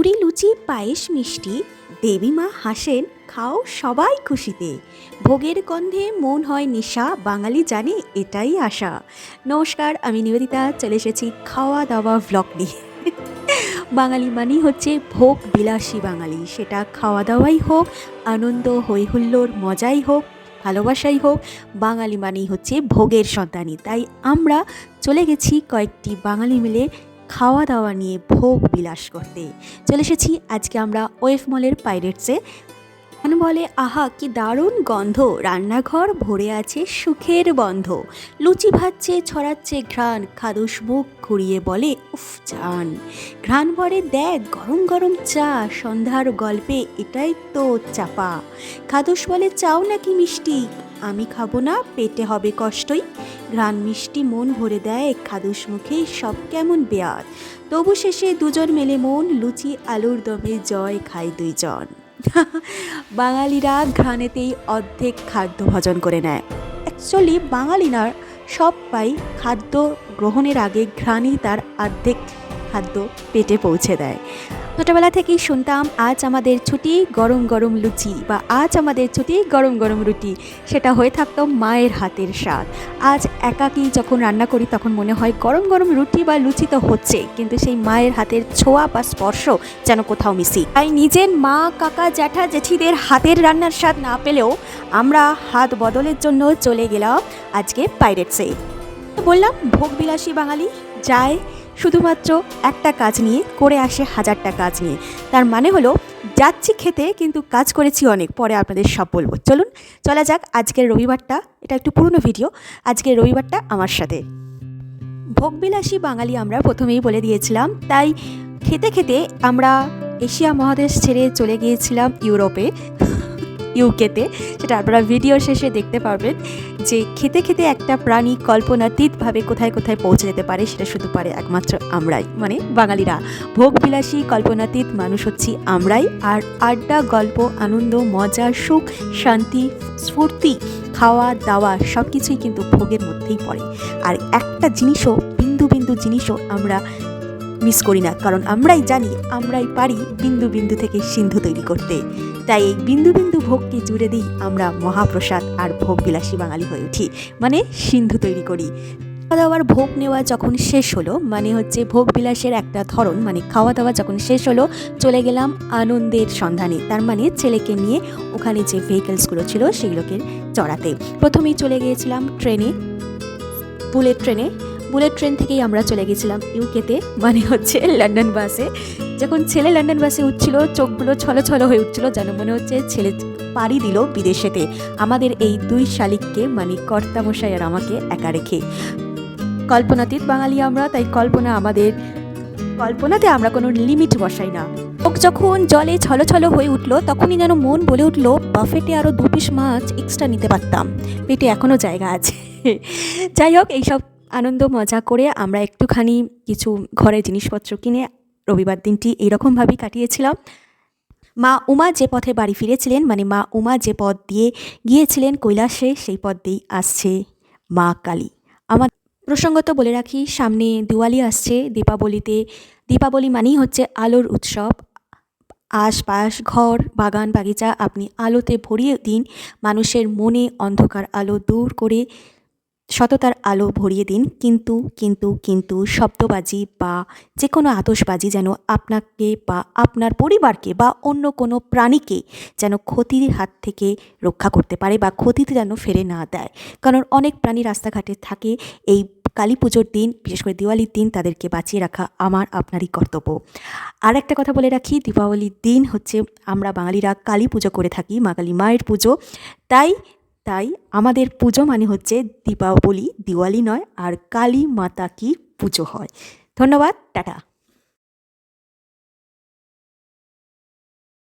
ঝুরি লুচি পায়েস মিষ্টি দেবী মা হাসেন, খাও সবাই খুশিতে। ভোগের গন্ধে মন হয় নেশা, বাঙালি জানে এটাই আশা। নমস্কার, আমি নিবেদিতা চলে এসেছি খাওয়া দাওয়া ভ্লগ নিয়ে। বাঙালি মানেই হচ্ছে ভোগ বিলাসী বাঙালি, সেটা খাওয়া দাওয়াই হোক, আনন্দ হই হুল্লোড় মজাই হোক, ভালোবাসাই হোক, বাঙালি মানেই হচ্ছে ভোগের সন্তানী। তাই আমরা চলে গেছি কয়েকটি বাঙালি মিলে খাওয়া দাওয়া নিয়ে ভোগ বিলাস করতে। চলে এসেছি আজকে আমরা ওয়েফ মলের পাইরেটসে। মন বলে আহা কি দারুণ গন্ধ, রান্নাঘর ভরে আছে সুখের বন্ধ। লুচি ভাজছে ছড়াচ্ছে ঘ্রাণ, খাদুস মুখ ঘুরিয়ে বলে উফ জান। ঘ্রাণ ভরে দেখ গরম গরম চা, সন্ধ্যার গল্পে এটাই তো চাপা। খাদুস বলে চাও নাকি মিষ্টি, আমি খাবো না পেটে হবে কষ্টই। ঘ্রাণ মিষ্টি মন ভরে দেয় খাদুস মুখে সব কেমন বেয়াদ। তবু শেষে দুজন মেলে মন, লুচি আলুর দমে জয় খায় দুইজন। বাঙালিরা ঘ্রাণেতেই অর্ধেক খাদ্য ভজন করে নেয়। অ্যাকচুয়ালি বাঙালিরা সবাই খাদ্য গ্রহণের আগে ঘ্রাণই তার অর্ধেক খাদ্য পেটে পৌঁছে দেয়। ছোটোবেলা থেকেই শুনতাম আজ আমাদের ছুটি গরম গরম লুচি, বা আজ আমাদের ছুটি গরম গরম রুটি। সেটা হয়ে থাকতো মায়ের হাতের স্বাদ। আজ একাকী যখন রান্না করি তখন মনে হয় গরম গরম রুটি বা লুচি তো হচ্ছে, কিন্তু সেই মায়ের হাতের ছোঁয়া বা স্পর্শ যেন কোথাও মিসি। তাই নিজের মা কাকা জ্যাঠা জেঠিদের হাতের রান্নার স্বাদ না পেলেও আমরা হাত বদলের জন্য চলে গেলাম আজকে পাইরেটসে। বললাম ভোগবিলাসী বাঙালি যায় শুধুমাত্র একটা কাজ নিয়ে, করে আসে হাজারটা কাজ নিয়ে। তার মানে হলো যাচ্ছি খেতে কিন্তু কাজ করেছি অনেক, পরে আপনাদের সব বলবো। চলুন চলা যাক আজকের রবিবারটা, এটা একটু পুরনো ভিডিও। আজকের রবিবারটা আমার সাথে ভোগবিলাসী বাঙালি আমরা প্রথমেই বলে দিয়েছিলাম। তাই খেতে খেতে আমরা এশিয়া মহাদেশ ছেড়ে চলে গিয়েছিলাম ইউরোপে, ইউকেতে। সেটা আপনারা ভিডিও শেষে দেখতে পারবেন যে খেতে খেতে একটা প্রাণী কল্পনাতীতভাবে কোথায় কোথায় পৌঁছে যেতে পারে, সেটা শুধু পারে একমাত্র আমরাই, মানে বাঙালিরা। ভোগবিলাসী কল্পনাতীত মানুষ হচ্ছি আমরাই। আর আড্ডা গল্প আনন্দ মজা সুখ শান্তি স্ফূর্তি খাওয়া দাওয়া সব কিছুই কিন্তু ভোগের মধ্যেই পড়ে। আর একটা জিনিসও বিন্দু বিন্দু জিনিসও আমরা মিস করি না, কারণ আমরাই জানি আমরাই পারি বিন্দু বিন্দু থেকে সিন্ধু তৈরি করতে। তাই এই বিন্দু বিন্দু ভোগকে জুড়ে দিই আমরা মহাপ্রসাদ, আর ভোগবিলাসী বাঙালি হয়ে উঠি, মানে সিন্ধু তৈরি করি। খাওয়া দাওয়ার ভোগ নেওয়া যখন শেষ হলো, মানে হচ্ছে ভোগবিলাসের একটা ধরন, মানে খাওয়া দাওয়া যখন শেষ হলো চলে গেলাম আনন্দের সন্ধানে। তার মানে ছেলেকে নিয়ে ওখানে যে ভেহিকেলসগুলো ছিল সেগুলোকে চড়াতে। প্রথমেই চলে গিয়েছিলাম ট্রেনে, বুলেট ট্রেনে। বুলেট ট্রেন থেকেই আমরা চলে গেছিলাম ইউকেতে, মানে হচ্ছে লন্ডন বাসে। যখন ছেলে লন্ডন বাসে উঠছিল চোখগুলো ছলো হয়ে উঠছিল, যেন মনে হচ্ছে ছেলে পাড়ি দিল বিদেশেতে, আমাদের এই দুই শালিককে, মানে কর্তামশাই আর আমাকে একা রেখে। কল্পনাতীত বাঙালি আমরা, তাই কল্পনাতে আমরা কোনো লিমিট বসাই না। চোখ যখন জলে ছলো হয়ে উঠলো তখনই যেন মন বলে উঠলো বাফেটে আরও 2 পিস মাছ এক্সট্রা নিতে পারতাম, পেটে এখনও জায়গা আছে। যাই হোক, এইসব আনন্দ মজা করে আমরা একটুখানি কিছু ঘরের জিনিসপত্র কিনে রবিবার দিনটি এইরকমভাবেই কাটিয়েছিলাম। মা উমা যে পথে বাড়ি ফিরেছিলেন, মানে মা উমা যে পথ দিয়ে গিয়েছিলেন কৈলাসে, সেই পথ দিয়েই আসছে মা কালী। আমার প্রসঙ্গত বলে রাখি, সামনে দিওয়ালি আসছে। দীপাবলি মানেই হচ্ছে আলোর উৎসব। আশপাশ ঘর বাগান বাগিচা আপনি আলোতে ভরিয়ে দিন, মানুষের মনে অন্ধকার আলো দূর করে সততার আলো ভরিয়ে দিন। কিন্তু কিন্তু কিন্তু শব্দবাজি বা যে কোনো আতশবাজি যেন আপনাকে বা আপনার পরিবারকে বা অন্য কোনো প্রাণীকে যেন ক্ষতির হাত থেকে রক্ষা করতে পারে, বা ক্ষতিতে যেন ফেরে না দেয়। কারণ অনেক প্রাণী রাস্তাঘাটে থাকে। এই কালী পুজোর দিন, বিশেষ করে দিওয়ালির দিন, তাদেরকে বাঁচিয়ে রাখা আমার আপনারই কর্তব্য। আর একটা কথা বলে রাখি, দীপাবলির দিন হচ্ছে আমরা বাঙালিরা কালী পুজো করে থাকি, মা কালী মায়ের পুজো। তাই আমাদের পুজো মানে হচ্ছে দীপাবলি, দিওয়ালি নয়, আর কালী মাতা কি পুজো হয়। ধন্যবাদ, টাটা।